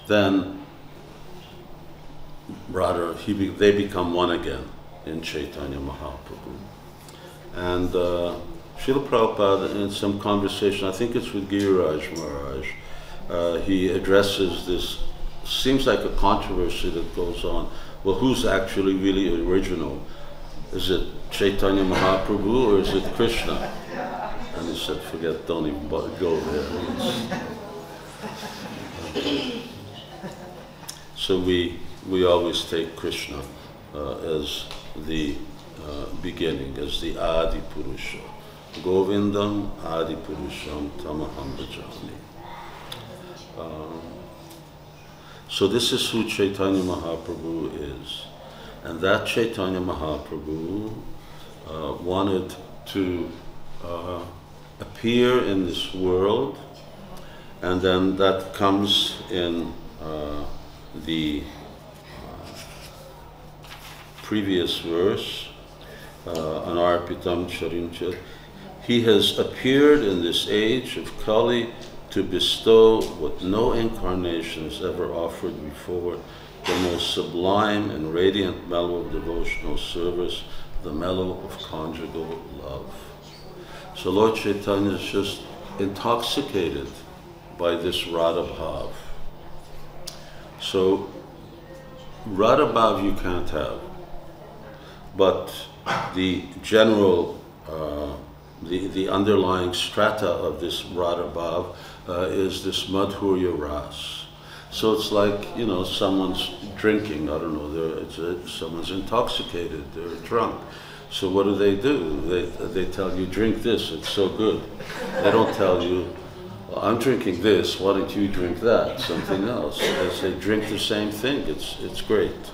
then rather they become one again in Chaitanya Mahaprabhu. And Srila Prabhupada, in some conversation, I think it's with Giriraj Maharaj, he addresses this, seems like a controversy that goes on. Well, who's actually really original? Is it Chaitanya Mahaprabhu or is it Krishna? And he said, forget, don't even go there. So we always take Krishna as the beginning, as the Adi Purusha. Govindam Adi Purusham Tamaham Bhajami. So this is who Chaitanya Mahaprabhu is. And that Chaitanya Mahaprabhu wanted to appear in this world, and then that comes in the previous verse, Anarpitam Charincha. He has appeared in this age of Kali to bestow what no incarnation has ever offered before, the most sublime and radiant mellow of devotional service, the mellow of conjugal love. So Lord Chaitanya is just intoxicated by this Radha Bhav. So Radha Bhav you can't have, but the general, the underlying strata of this Radha Bhav is this Madhurya Ras. So it's like, you know, someone's drinking, I don't know, someone's intoxicated, they're drunk. So what do? They tell you, drink this, it's so good. They don't tell you, well, I'm drinking this, why don't you drink that, something else. They say, drink the same thing, it's great.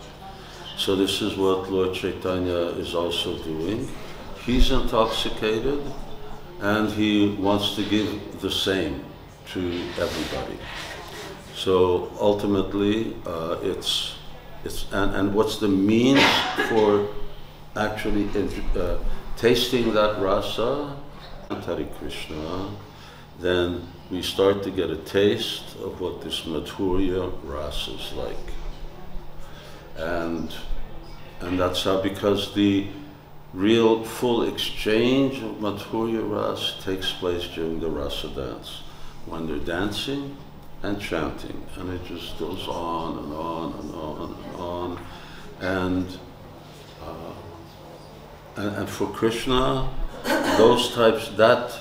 So this is what Lord Chaitanya is also doing. He's intoxicated, and he wants to give the same to everybody. So ultimately, and what's the means for actually tasting that rasa, Hare Krishna, then we start to get a taste of what this Madhurya rasa is like. And that's how, because the real full exchange of Madhurya rasa takes place during the rasa dance, when they're dancing and chanting, and it just goes on and on and on and on. And for Krishna, those types, that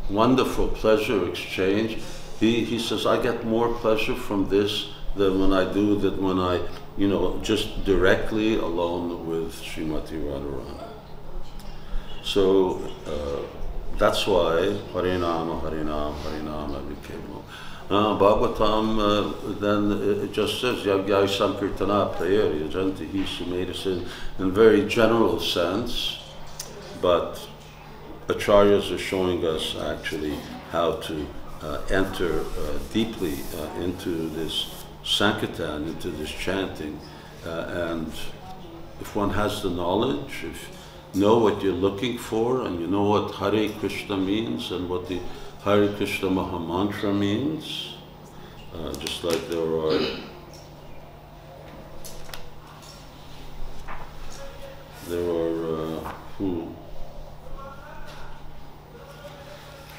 wonderful pleasure exchange, he says, I get more pleasure from this than when I do that when I, you know, just directly alone with Srimati Radharani. So that's why Harinama, Harinama, Harinama Vikemo. Bhagavatam then it just says Yagyai Sankirtana Prayeri Janti Hi Sumedis in very general sense, but Acharyas are showing us actually how to enter deeply into this Sankirtan, into this chanting, and if one has the knowledge, if you know what you're looking for, and you know what Hare Krishna means, and what the Hare Krishna Mahamantra means, just like there are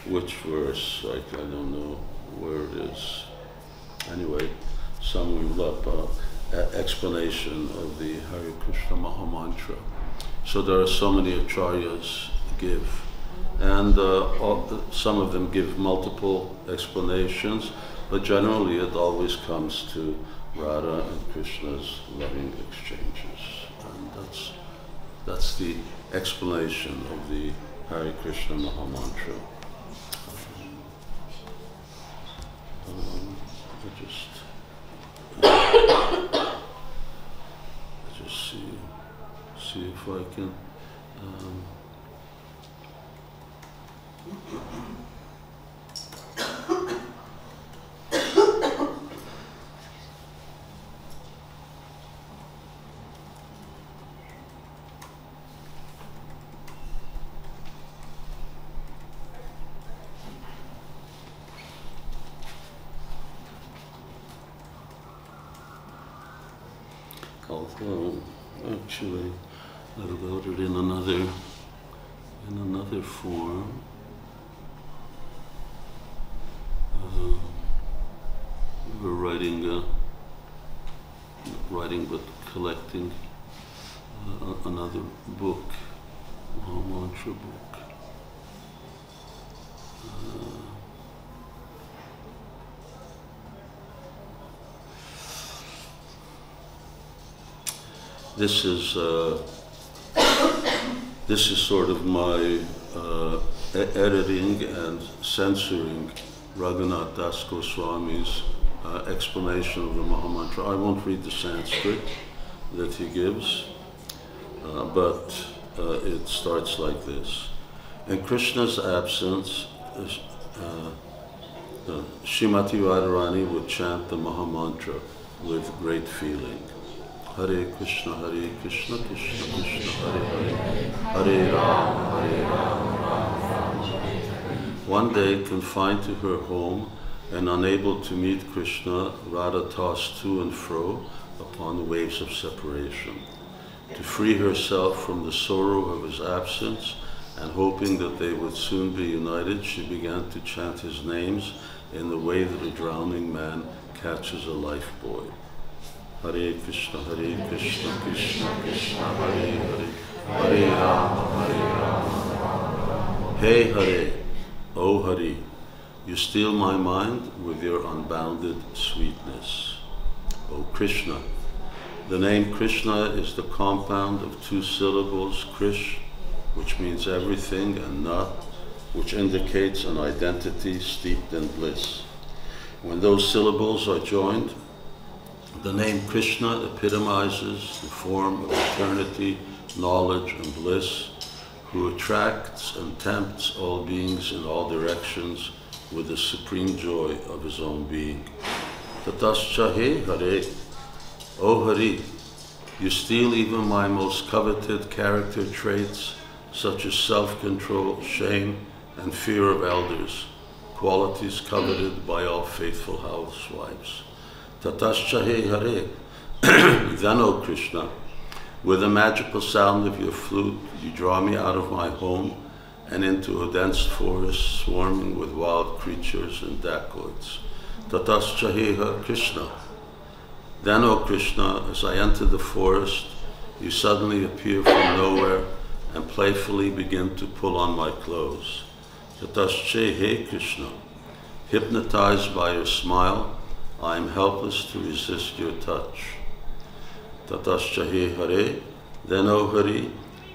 which verse, like, I don't know where it is. Anyway, some we look up explanation of the Hare Krishna Mahamantra. So there are so many acharyas give, and some of them give multiple explanations, but generally it always comes to Radha and Krishna's loving exchanges, and that's the explanation of the Hare Krishna Mahamantra. I just see if I can. Although, actually, I wrote it in another form. We were writing but collecting another book, a mantra book. This is sort of my editing and censoring Raghunath Das Goswami's explanation of the Mahamantra. I won't read the Sanskrit that he gives, but it starts like this. In Krishna's absence, Srimati Radharani would chant the Mahamantra with great feeling. Hare Krishna, Krishna Krishna, Hare Hare, Hare Rama, Rama Rama. One day, confined to her home and unable to meet Krishna, Radha tossed to and fro upon the waves of separation. To free herself from the sorrow of his absence and hoping that they would soon be united, she began to chant his names in the way that a drowning man catches a lifebuoy. Hare Krishna, Krishna Krishna, Hare Hare, Hare Rama, Rama Rama. Hey Hare, O Hari, you steal my mind with your unbounded sweetness. O Krishna, the name Krishna is the compound of two syllables, Krish, which means everything, and Na, which indicates an identity steeped in bliss. When those syllables are joined, the name Krishna epitomizes the form of eternity, knowledge, and bliss, who attracts and tempts all beings in all directions with the supreme joy of his own being. Tatascha he Hare, O Hari, you steal even my most coveted character traits, such as self-control, shame, and fear of elders, qualities coveted by all faithful housewives. Tatascha he Hare, then, O Krishna, with the magical sound of your flute, you draw me out of my home and into a dense forest swarming with wild creatures and dacoits. Tatascha he Krishna. Then, O Krishna, as I enter the forest, you suddenly appear from nowhere and playfully begin to pull on my clothes. Tatascha he Krishna. Hypnotized by your smile, I am helpless to resist your touch. Tatascha he Hare, then, O Hari,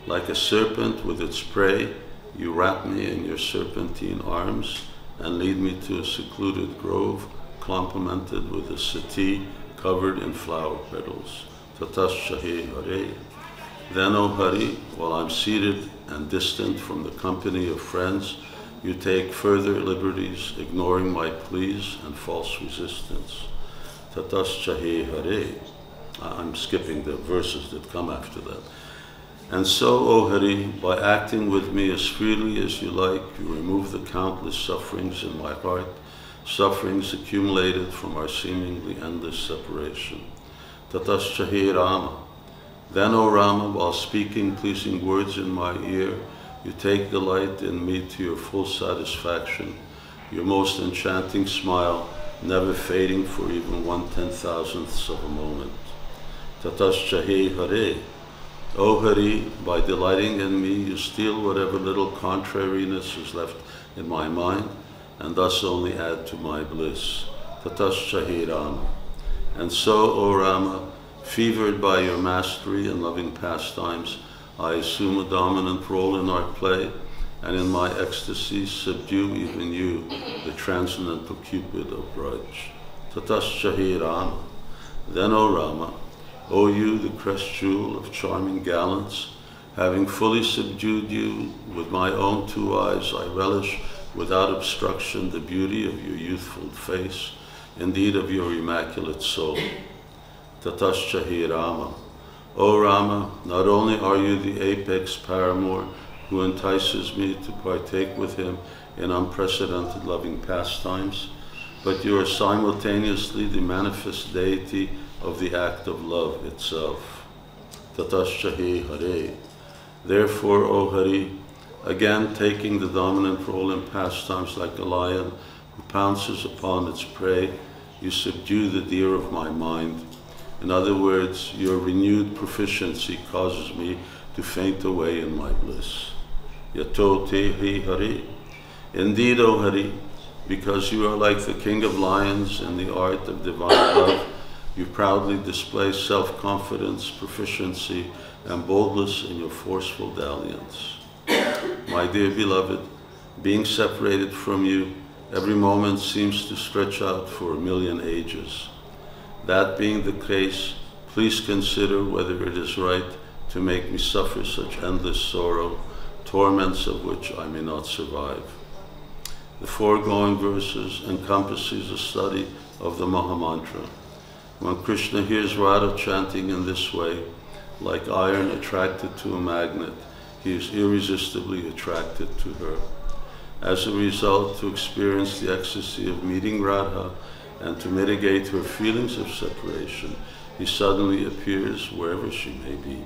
like a serpent with its prey, you wrap me in your serpentine arms and lead me to a secluded grove complemented with a settee covered in flower petals. Tatascha he Hare. Then, O Hari, while I'm seated and distant from the company of friends, you take further liberties, ignoring my pleas and false resistance. Tatascha he Hare. I'm skipping the verses that come after that. And so, O Hari, by acting with me as freely as you like, you remove the countless sufferings in my heart, sufferings accumulated from our seemingly endless separation. Tatascha he Rama. Then, O Rama, while speaking pleasing words in my ear, you take delight in me to your full satisfaction, your most enchanting smile, never fading for even 1/10,000th of a moment. Tatascha he Hare. O Hari, by delighting in me, you steal whatever little contrariness is left in my mind, and thus only add to my bliss. Tatascha he Rama. And so, O Rama, fevered by your mastery and loving pastimes, I assume a dominant role in our play, and in my ecstasy subdue even you, the transcendental Cupid of grudge. Tatascha he Rama. Then, O Rama, O you, the crest jewel of charming gallants, having fully subdued you with my own two eyes, I relish without obstruction the beauty of your youthful face, indeed of your immaculate soul. Tatascha he Rama. O Rama, not only are you the apex paramour who entices me to partake with him in unprecedented loving pastimes, but you are simultaneously the manifest deity of the act of love itself. Tatascha he Hare. Therefore, O Hari, again taking the dominant role in pastimes like a lion who pounces upon its prey, you subdue the deer of my mind. In other words, your renewed proficiency causes me to faint away in my bliss. Yato te he Hari. Indeed, O Hari, because you are like the king of lions in the art of divine love, you proudly display self-confidence, proficiency, and boldness in your forceful dalliance. My dear beloved, being separated from you, every moment seems to stretch out for 1,000,000 ages. That being the case, please consider whether it is right to make me suffer such endless sorrow, torments of which I may not survive. The foregoing verses encompasses a study of the Mahamantra. When Krishna hears Radha chanting in this way, like iron attracted to a magnet, he is irresistibly attracted to her. As a result, to experience the ecstasy of meeting Radha and to mitigate her feelings of separation, he suddenly appears wherever she may be.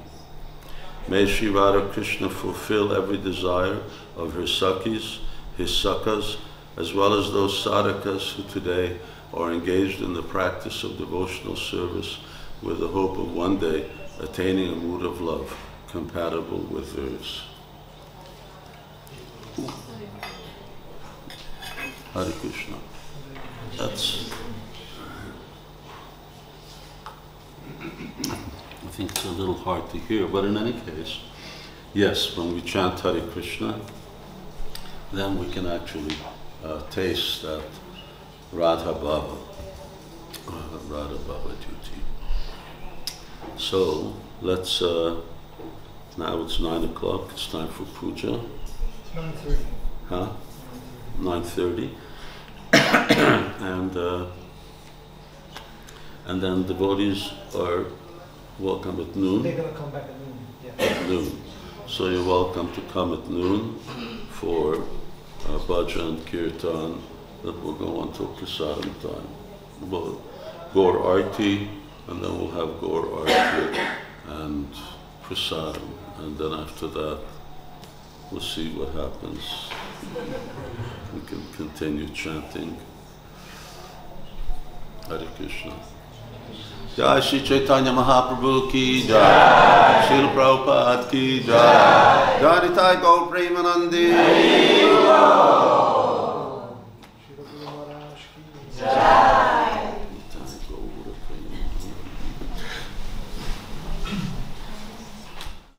May Sri Radha Krishna fulfill every desire of her Sakhis, his Sakhas, as well as those sadhakas who today are engaged in the practice of devotional service with the hope of one day attaining a mood of love compatible with theirs. Hare Krishna. I think it's a little hard to hear, but in any case, yes, when we chant Hare Krishna, then we can actually taste that Radha Bhava duty. So let's, now it's 9 o'clock, it's time for puja. 9:30. Huh? 9:30. And then devotees are welcome at noon. They're going to come back at noon. Yeah. At noon. So you're welcome to come at noon for bhajan and kirtan that will go on till prasadam time. We'll Gaur Arti, and then we'll have Gaur Arti and prasadam, and then after that we'll see what happens. We can continue chanting Hare Krishna. Jai Shri Chaitanya Mahaprabhu ki jai, Srila Prabhupada ki jai, Jai Nitai Gaura-pūrṇimā.